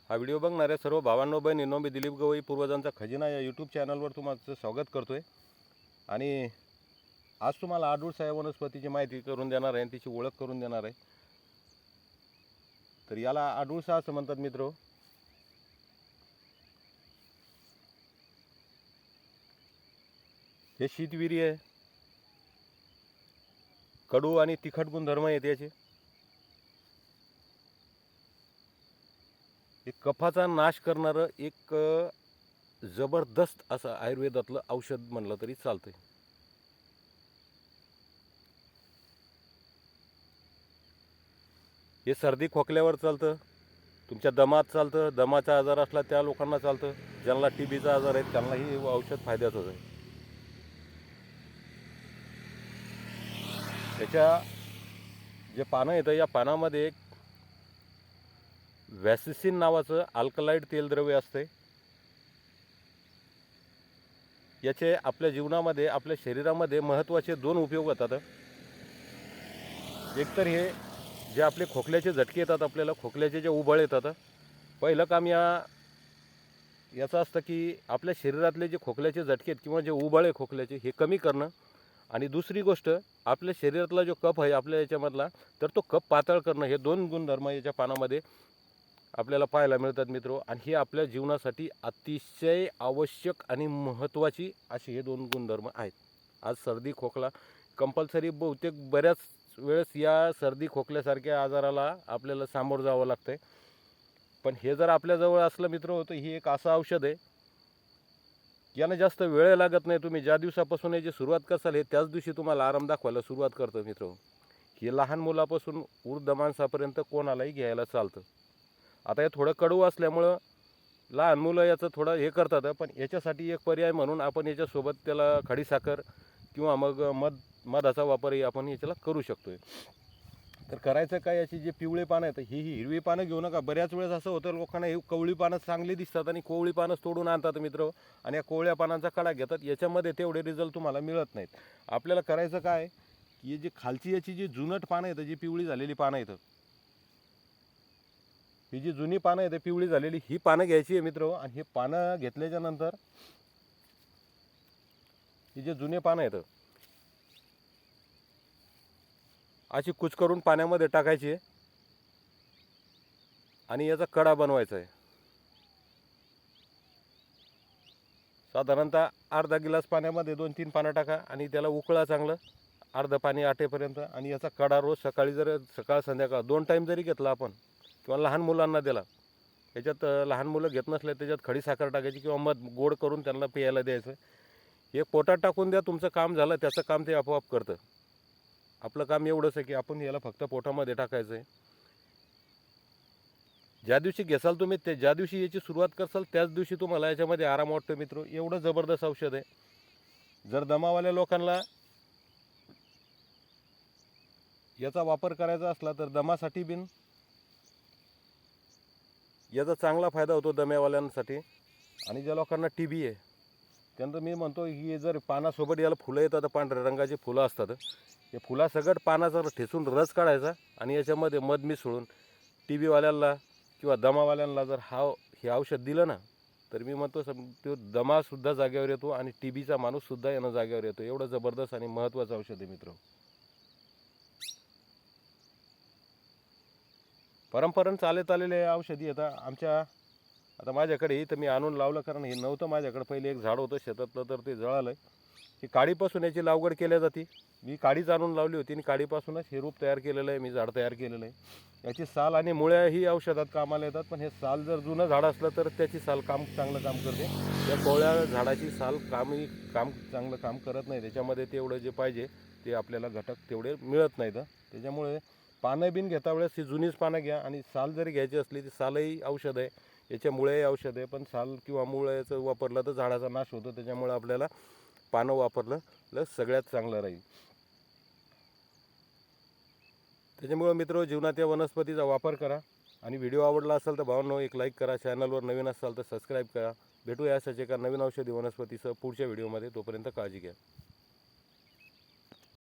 हा व्हिडिओ बघणाऱ्या सर्व भावांनो बहिणींनो, मी दिलीप गवई पूर्वजांचा खजिना या यूट्यूब चॅनलवर तुमचं स्वागत करतोय। आणि आज तुम्हाला आडूळसा या वनस्पतीची माहिती करून देणार आहे आणि तिची ओळख करून देणार आहे। तर याला आडूळसा असं म्हणतात मित्रो। हे शीतवीर्य आहे, कडू आणि तिखट गुणधर्म आहेत याचे। हे कफाचा नाश करणारं एक जबरदस्त असं आयुर्वेदातलं औषध म्हणलं तरी चालतंय। हे सर्दी खोकल्यावर चालतं, तुमच्या दमात चालतं, दमाचा आजार असला त्या लोकांना चालतं, ज्यांना टीबीचा आजार आहे त्यांनाही हे औषध फायद्याचं आहे। त्याच्या जे पानं येतं या पानामध्ये एक वॅसिसिन नावाचं अल्कलाइड तेलद्रव्य असते। याचे आपल्या जीवनामध्ये आपल्या शरीरामध्ये महत्त्वाचे दोन उपयोग होतात। एक तर हे जे आपले खोकल्याचे झटके येतात, आपल्याला खोकल्याचे जे उबळ येतात, पहिलं काम याचं असतं की आपल्या शरीरातले जे खोकल्याचे झटके आहेत किंवा जे उबळ आहे खोकल्याचे हे कमी करणं। आणि दुसरी गोष्ट, आपल्या शरीरातला जो कफ आहे आपल्या याच्यामधला, तर तो कफ पातळ करणं। हे दोन गुणधर्म याच्या पानामध्ये आपल्याला पाहायला मिळतात मित्रो। आणि हे आपल्या जीवनासाठी अतिशय आवश्यक आणि महत्त्वाची अशी हे दोन गुणधर्म आहेत। आज सर्दी खोकला कंपल्सरी बहुतेक बऱ्याच वेळेस या सर्दी खोकल्यासारख्या आजाराला आपल्याला सामोरं जावं लागतंय। पण हे जर आपल्याजवळ असलं मित्रो, तर ही एक असं औषध आहे, यानं जास्त वेळ लागत नाही। तुम्ही ज्या दिवसापासून याची सुरुवात करसाल हे त्याच दिवशी तुम्हाला आराम दाखवायला सुरुवात करतं मित्रो। हे लहान मुलापासून वृद्ध माणसापर्यंत कोणालाही घ्यायला चालतं। आता हे थोडं कडू असल्यामुळं लहान मुलं याचं थोडं हे करतात, पण याच्यासाठी एक पर्याय म्हणून आपण याच्यासोबत त्याला खडीसाखर किंवा मग मधाचा वापरही आपण याच्याला करू शकतोय। तर करायचं काय, याची जे पिवळे पानं आहेत ही हिरवी पानं घेऊ नका। बऱ्याच वेळेस असं होतं लोकांना ही कवळी पानं चांगली दिसतात आणि कोवळी पानं तोडून आणतात मित्र, आणि या कोवळ्या पानांचा कडा घेतात। याच्यामध्ये तेवढे रिझल्ट तुम्हाला मिळत नाहीत। आपल्याला करायचं काय की जी खालची याची जी जुनट पानं आहेत, जी पिवळी झालेली पानं आहेत, ही जी जुनी पानं आहेत पिवळी झालेली, ही पानं घ्यायची आहे मित्र। आणि हे पानं घेतल्याच्या नंतर ही जे जुने पानं आहेत अशी कुच करून पाण्यामध्ये टाकायची आणि याचा कडा बनवायचा आहे। साधारणतः अर्धा गिलास पाण्यामध्ये 2-3 पानं टाका आणि त्याला उकळा चांगलं, अर्ध पाणी आटेपर्यंत। आणि याचा कडा रोज सकाळी जर सकाळ संध्याकाळ 2 टाईम जरी घेतला आपण, किंवा लहान मुलांना दिला, याच्यात लहान मुलं घेत नसले त्याच्यात खडीसाखर टाकायची किंवा मध गोड करून त्यांना प्यायला द्यायचं। हे पोटात टाकून द्या, तुमचं काम झालं। त्याचं काम ते आपोआप करतं। आपलं काम एवढंच आहे की आपण याला फक्त पोटामध्ये टाकायचं आहे। ज्या दिवशी घेसाल तुम्ही, ते ज्या दिवशी याची सुरुवात करसाल त्याच दिवशी तुम्हाला याच्यामध्ये आराम वाटतो मित्रो। एवढं जबरदस्त औषध आहे। जर दमावाल्या लोकांना याचा वापर करायचा असला तर दमासाठी बिन याचा चांगला फायदा होतो दम्यावाल्यांसाठी। आणि ज्या लोकांना टीबी आहे त्यांना मी म्हणतो की जर पानासोबत याला फुलं येतात, पांढऱ्या रंगाची फुलं असतात, हे फुलासकट पानाचा ठेचून रस काढायचा आणि याच्यामध्ये मध मिसळून टीबीवाल्यांना किंवा दमावाल्यांना जर हे औषध दिलं ना, तर मी म्हणतो तो दमासुद्धा जागेवर येतो आणि टीबीचा माणूससुद्धा यानं जागेवर येतो। एवढं जबरदस्त आणि महत्त्वाचं औषध आहे मित्र। परंपरेनं चालत आलेले औषधी येतात आमच्या। आता माझ्याकडे इथं मी आणून लावलं, कारण हे नव्हतं माझ्याकडे। पहिले एक झाड होतं शेतातलं, तर ते जळालं। ही काडीपासून याची लागवड केल्या जाते। मी काडीच आणून लावली होती आणि काडीपासूनच हे रूप तयार केलेलं आहे, मी झाड तयार केलेलं आहे। याची साल आणि मुळ्या ही औषधात कामाला येतात, पण हे साल जर जुनं झाड असलं तर त्याची साल चांगलं काम करते। या कोवळ्या झाडाची साल चांगलं काम करत नाही। त्याच्यामध्ये तेवढं जे पाहिजे ते आपल्याला घटक तेवढे मिळत नाहीत। त्याच्यामुळे पानं बिन घेता वेळेस ही जुनीच पानं घ्या। आणि साल जरी घ्यायची असली तर सालही औषध आहे, याच्या मुळेही औषध आहे। पण साल किंवा मुळ्याचं वापरलं तर झाडाचा नाश होतो। त्याच्यामुळे आपल्याला पानं वापरलं सगळ्यात चांगलं राहील। त्याच्यामुळे मित्र, जीवनात या वनस्पतीचा वापर करा। आणि व्हिडिओ आवडला असेल तर भावांनो एक लाईक करा, चॅनलवर नवीन असाल तर सबस्क्राईब करा। भेटूया अशाच एका नवीन औषधी वनस्पतीसह पुढच्या व्हिडिओमध्ये। तोपर्यंत काळजी घ्या।